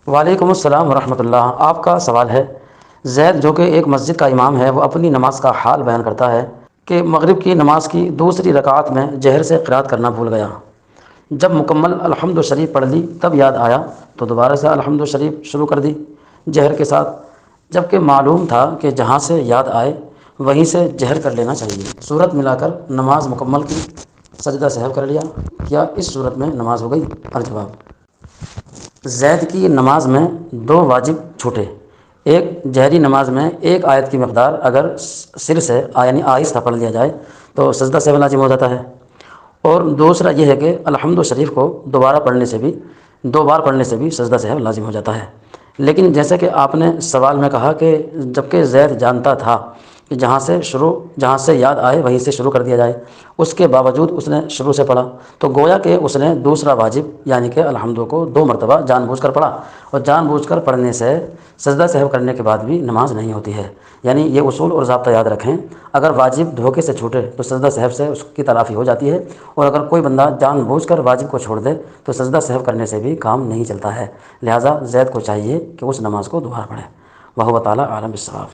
وعلیکم السلام ورحمۃ اللہ۔ آپ کا سوال ہے، زید جو کہ ایک مسجد کا امام ہے، وہ اپنی نماز کا حال بیان کرتا ہے کہ مغرب کی نماز کی دوسری رکعت میں جہر سے قرات کرنا بھول گیا۔ جب مکمل الحمد شریف پڑھ لی تب یاد آیا تو دوبارہ سے الحمد شریف شروع کر دی جہر کے ساتھ، جبکہ معلوم تھا کہ جہاں سے یاد آئے وہیں سے جہر کر لینا چاہیے۔ صورت ملا کر نماز مکمل کی، سجدہ سہو کر لیا، کیا اس صورت میں نماز ہو گئی؟ الجواب: زید کی نماز میں دو واجب چھوٹے۔ ایک، جہری نماز میں ایک آیت کی مقدار اگر سر سے یعنی آہستہ پڑھ لیا جائے تو سجدہ سہو لازم ہو جاتا ہے، اور دوسرا یہ ہے کہ الحمد شریف کو دو بار پڑھنے سے بھی سجدہ سہو لازم ہو جاتا ہے۔ لیکن جیسے کہ آپ نے سوال میں کہا کہ جبکہ زید جانتا تھا کہ جہاں سے یاد آئے وہیں سے شروع کر دیا جائے، اس کے باوجود اس نے شروع سے پڑھا، تو گویا کہ اس نے دوسرا واجب یعنی کہ الحمد کو دو مرتبہ جان بوجھ کر پڑھا، اور جان بوجھ کر پڑھنے سے سجدہ سہو کرنے کے بعد بھی نماز نہیں ہوتی ہے۔ یعنی یہ اصول اور ضابطہ یاد رکھیں، اگر واجب دھوکے سے چھوٹے تو سجدہ سہو سے اس کی تلافی ہو جاتی ہے، اور اگر کوئی بندہ جان بوجھ کر واجب کو چھوڑ دے تو سجدہ سہو کرنے سے بھی کام نہیں چلتا ہے۔ لہٰذا زید کو چاہیے کہ اس نماز کو دوبارہ پڑھے۔ وہو تعالیٰ عالم بالصواب۔